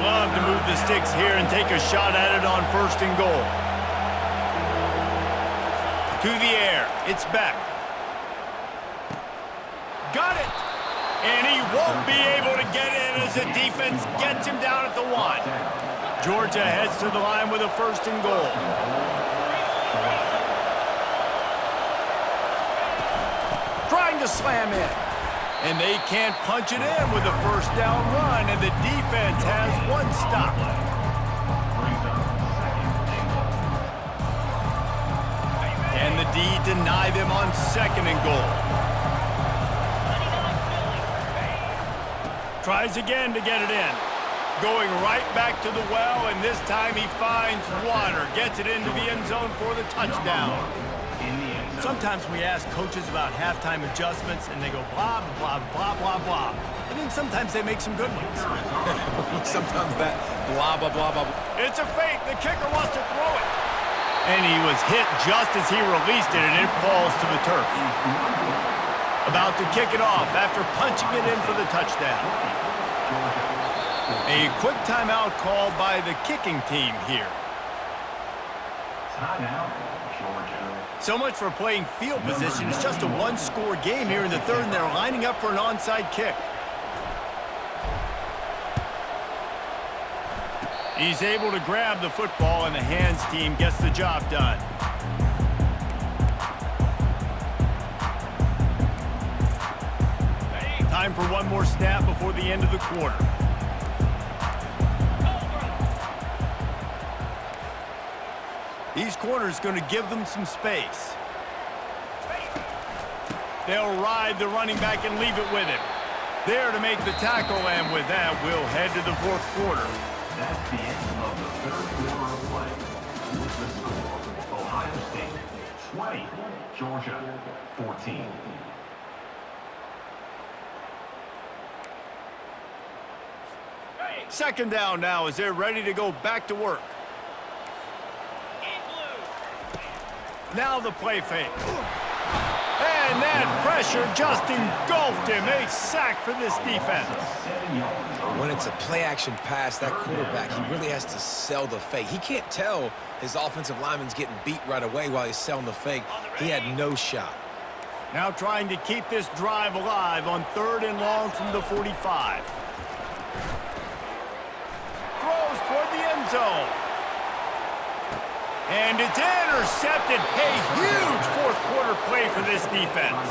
love to move the sticks here and take a shot at it on 1st and goal. To the air, it's Beck. Got it! And he won't be able to get in as the defense gets him down at the 1. Georgia heads to the line with a 1st and goal. Trying to slam in. And they can't punch it in with a 1st down run, and the defense has 1 stop. Can the D deny them on 2nd and goal? Tries again to get it in. Going right back to the well, and this time he finds water. Gets it into the end zone for the touchdown. Sometimes we ask coaches about halftime adjustments, and they go blah, blah, blah, blah, blah. And then sometimes they make some good ones. Sometimes that blah, blah, blah, blah. It's a fake. The kicker wants to throw it. And he was hit just as he released it, and it falls to the turf. About to kick it off after punching it in for the touchdown. A quick timeout called by the kicking team here. Timeout, Georgia. So much for playing field position. It's just a 1-score game here in the 3rd, and they're lining up for an onside kick. He's able to grab the football, and the hands team gets the job done. Time for one more snap before the end of the quarter. These corners going to give them some space. They'll ride the running back and leave it with him. There to make the tackle, and with that, we'll head to the 4th quarter. That's the end of the 3rd quarter of play. With the score, Ohio State 20, Georgia 14. Second down now as they're ready to go back to work. Now the play fake. And that pressure just engulfed him. A sack for this defense. When it's a play-action pass, that quarterback, he really has to sell the fake. He can't tell his offensive lineman's getting beat right away while he's selling the fake. He had no shot. Now trying to keep this drive alive on 3rd and long from the 45. Throws toward the end zone. And it's intercepted. A huge 4th quarter play for this defense.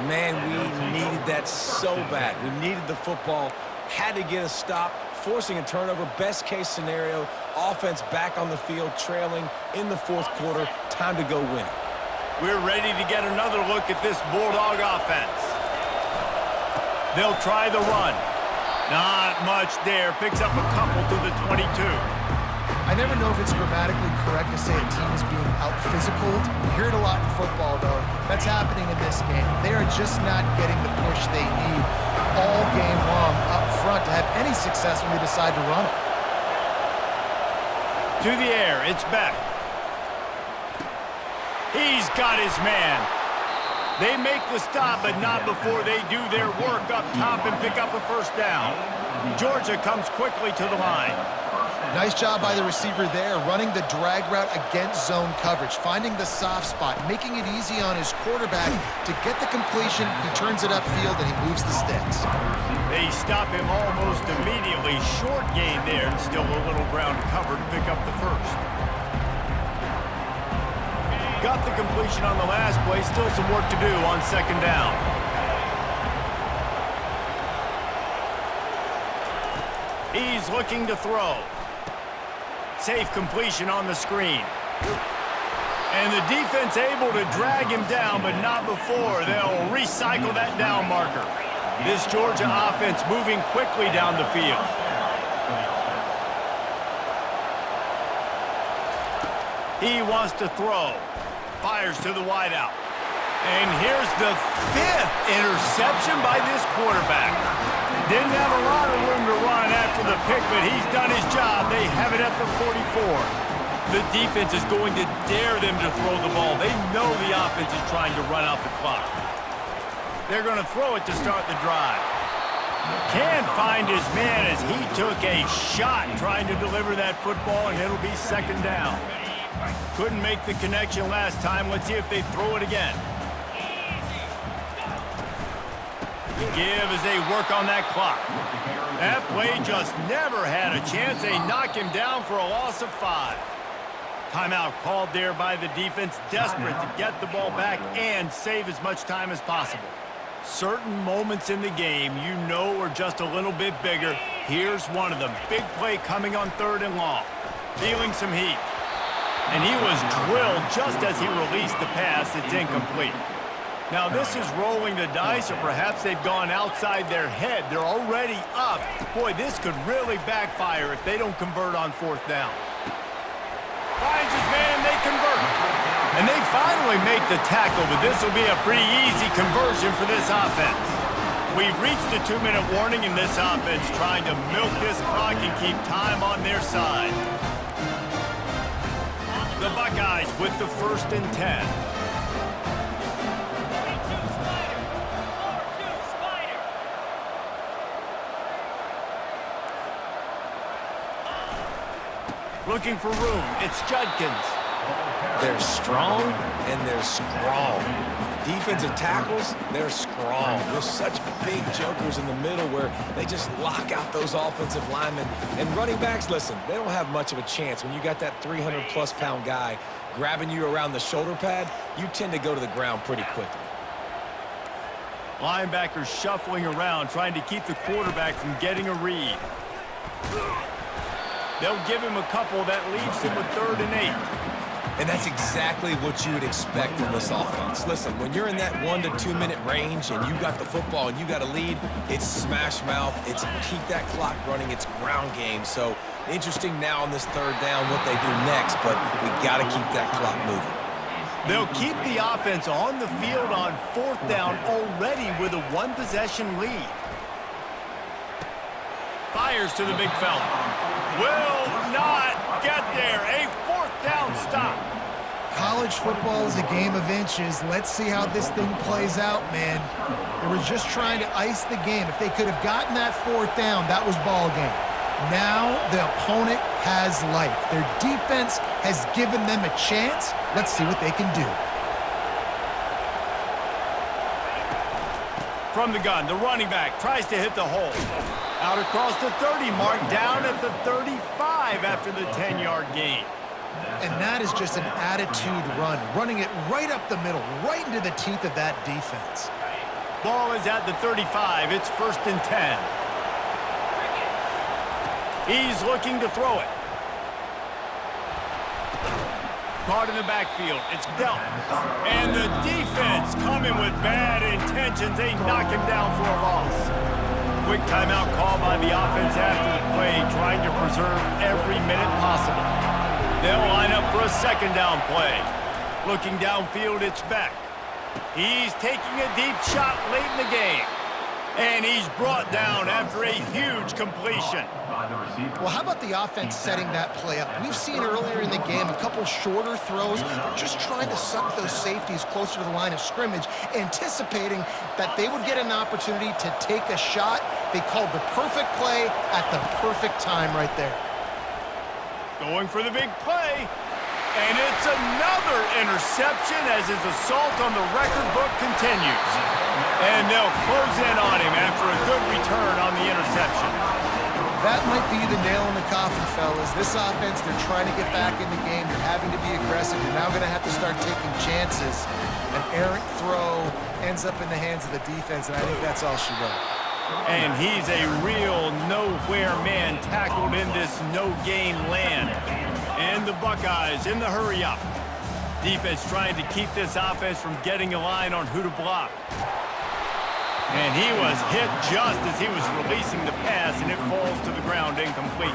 Man, we needed that so bad. We needed the football, had to get a stop, forcing a turnover. Best case scenario, offense back on the field, trailing in the 4th quarter. Time to go win it. We're ready to get another look at this Bulldog offense. They'll try the run. Not much there. Picks up a couple to the 22. I never know if it's grammatically correct to say a team is being out-physicaled. You hear it a lot in football, though. That's happening in this game. They are just not getting the push they need all game long up front to have any success when they decide to run it. To the air, it's Beck. He's got his man. They make the stop, but not before they do their work up top and pick up a 1st down. Georgia comes quickly to the line. Nice job by the receiver there, running the drag route against zone coverage, finding the soft spot, making it easy on his quarterback to get the completion. He turns it upfield, and he moves the sticks. They stop him almost immediately. Short gain there, and still a little ground to cover to pick up the 1st. Got the completion on the last play. Still some work to do on 2nd down. He's looking to throw. Safe completion on the screen. And the defense able to drag him down, but not before. They'll recycle that down marker. This Georgia offense moving quickly down the field. He wants to throw. Fires to the wideout. And here's the 5th interception by this quarterback. Didn't have a lot of room to run after the pick, but he's done his job. They have it at the 44. The defense is going to dare them to throw the ball. They know the offense is trying to run out the clock. They're going to throw it to start the drive. Can't find his man as he took a shot trying to deliver that football, and it'll be second down. Couldn't make the connection last time. Let's see if they throw it again. The give as they work on that clock. That play just never had a chance. They knock him down for a loss of 5. Timeout called there by the defense, desperate to get the ball back and save as much time as possible. Certain moments in the game you know are just a little bit bigger. Here's one of them. Big play coming on 3rd and long. Feeling some heat. And he was drilled just as he released the pass. It's incomplete. Now this is rolling the dice, or perhaps they've gone outside their head. They're already up. Boy, this could really backfire if they don't convert on 4th down. Finds his man, they convert. And they finally make the tackle, but this will be a pretty easy conversion for this offense. We've reached the 2-minute warning, and this offense trying to milk this clock and keep time on their side. The Buckeyes with the 1st and 10. Looking for room. It's Judkins. They're strong and they're strong. Defensive tackles, they're strong. There's such big jokers in the middle where they just lock out those offensive linemen. And running backs, listen, they don't have much of a chance. When you got that 300-plus pound guy grabbing you around the shoulder pad, you tend to go to the ground pretty quickly. Linebackers shuffling around, trying to keep the quarterback from getting a read. They'll give him a couple. That leaves him with 3rd and 8. And that's exactly what you would expect from this offense. Listen, when you're in that 1 to 2 minute range and you got the football and you got a lead, it's smash mouth, it's keep that clock running, it's ground game. So interesting now on this 3rd down what they do next, but we got to keep that clock moving. They'll keep the offense on the field on 4th down already with a 1-possession lead. Fires to the big fella. Will not get there. A 4th down stop. College football is a game of inches. Let's see how this thing plays out, man. They were just trying to ice the game. If they could have gotten that 4th down, that was ball game. Now the opponent has life. Their defense has given them a chance. Let's see what they can do. From the gun, the running back tries to hit the hole. Out across the 30 mark, down at the 35 after the 10-yard gain. And that is just an attitude run, running it right up the middle, right into the teeth of that defense. Ball is at the 35. It's 1st and 10. He's looking to throw it. Caught in the backfield. It's dealt. And the defense coming with bad intentions. They knock him down for a loss. Quick timeout call by the offense after the play, trying to preserve every minute possible. They'll line up for a 2nd down play. Looking downfield, it's Beck. He's taking a deep shot late in the game. And he's brought down after a huge completion. Well, how about the offense setting that play up? We've seen earlier in the game a couple shorter throws. They're just trying to suck those safeties closer to the line of scrimmage, anticipating that they would get an opportunity to take a shot. They called the perfect play at the perfect time right there. Going for the big play. And it's another interception as his assault on the record book continues. And they'll close in on him after a good return on the interception. That might be the nail in the coffin, fellas. This offense, they're trying to get back in the game. They're having to be aggressive. You're now going to have to start taking chances. An errant throw ends up in the hands of the defense, and I think that's all she wrote. And he's a real nowhere man tackled in this no-gain land. And the Buckeyes in the hurry-up. Defense trying to keep this offense from getting a line on who to block. And he was hit just as he was releasing the pass, and it falls to the ground incomplete.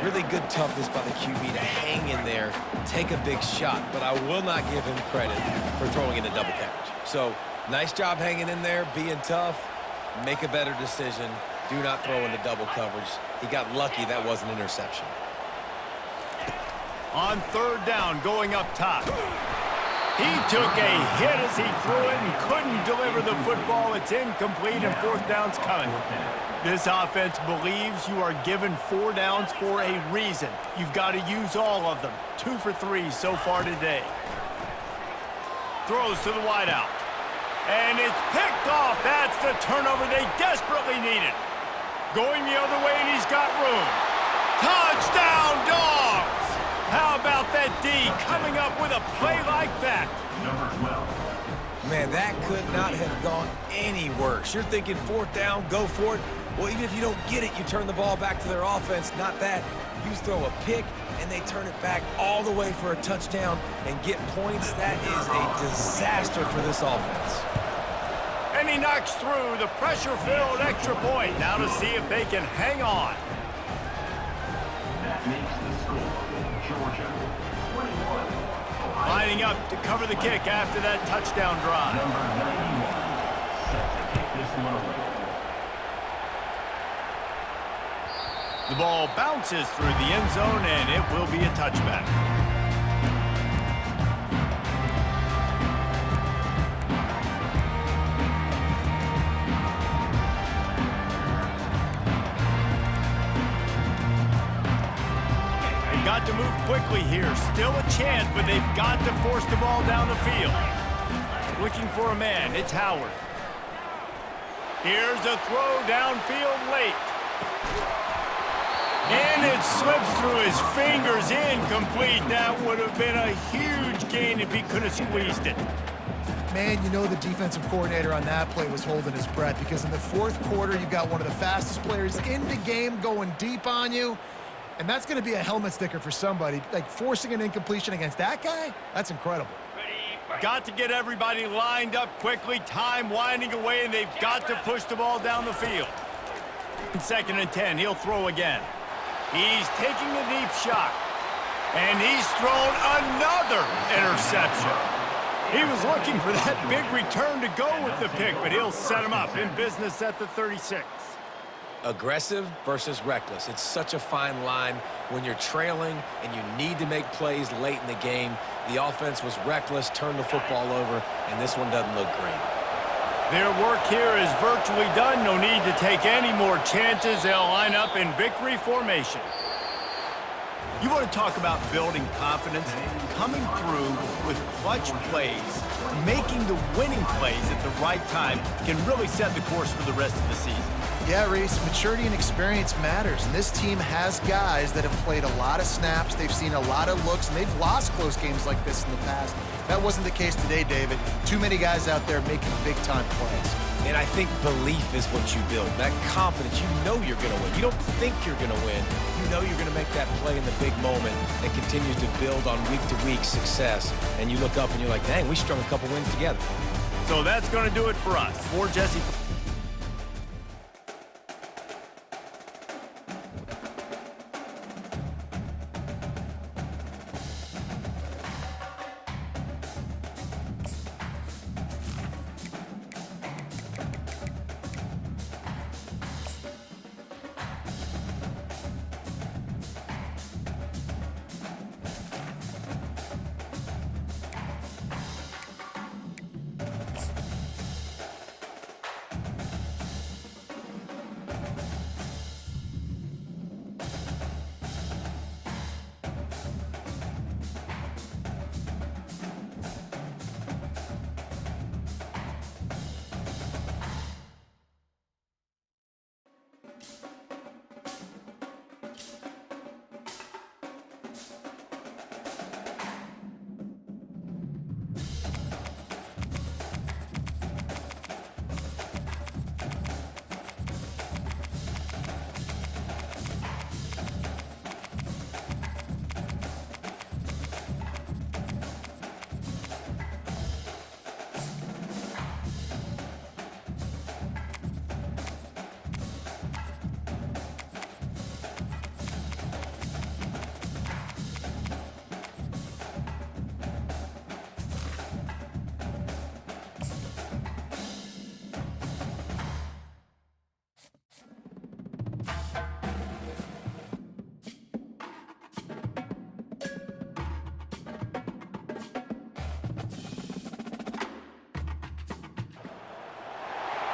Really good toughness by the QB to hang in there, take a big shot, but I will not give him credit for throwing in a double coverage. So, nice job hanging in there, being tough, make a better decision, do not throw into double coverage. He got lucky that was an interception. On 3rd down, going up top. He took a hit as he threw it and couldn't deliver the football. It's incomplete and fourth down's coming. This offense believes you are given 4 downs for a reason. You've got to use all of them. 2 for 3 so far today. Throws to the wideout. And it's picked off. That's the turnover they desperately needed. Going the other way, and he's got room. Touchdown, Dogs! How about that D coming up with a play like that? Number 12. Man, that could not have gone any worse. You're thinking fourth down, go for it. Well, even if you don't get it, you turn the ball back to their offense. Not that. You throw a pick, and they turn it back all the way for a touchdown and get points. That is a disaster for this offense. And he knocks through the pressure-filled extra point. Now to see if they can hang on. That makes the score. Georgia 21. Ohio Lining up to cover the kick after that touchdown drive. number 91. Set to kick this one away. The ball bounces through the end zone, and it will be a touchback. They've got to move quickly here. Still a chance, but they've got to force the ball down the field. Looking for a man. It's Howard. Here's a throw downfield late. And it slips through his fingers, incomplete. That would have been a huge gain if he could have squeezed it. Man, you know the defensive coordinator on that play was holding his breath because in the fourth quarter, you've got one of the fastest players in the game going deep on you. And that's going to be a helmet sticker for somebody. Like, forcing an incompletion against that guy, that's incredible. Got to get everybody lined up quickly. Time winding away, and they've got to push the ball down the field. 2nd and 10, he'll throw again. He's taking a deep shot. And he's thrown another interception. He was looking for that big return to go with the pick, but he'll set him up in business at the 36. Aggressive versus reckless. It's such a fine line when you're trailing and you need to make plays late in the game. The offense was reckless, turned the football over, and this one doesn't look great. Their work here is virtually done. No need to take any more chances. They'll line up in victory formation. You want to talk about building confidence? Coming through with clutch plays, making the winning plays at the right time can really set the course for the rest of the season. Yeah, Reese, maturity and experience matters, and this team has guys that have played a lot of snaps, they've seen a lot of looks, and they've lost close games like this in the past. That wasn't the case today, David. Too many guys out there making big-time plays. And I think belief is what you build. That confidence, you know you're going to win. You don't think you're going to win. You know you're going to make that play in the big moment that continues to build on week-to-week success. And you look up and you're like, dang, we strung a couple wins together. So that's going to do it for us. For Jesse.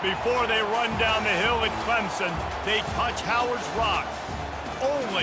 Before they run down the hill at Clemson, they touch Howard's Rock. Only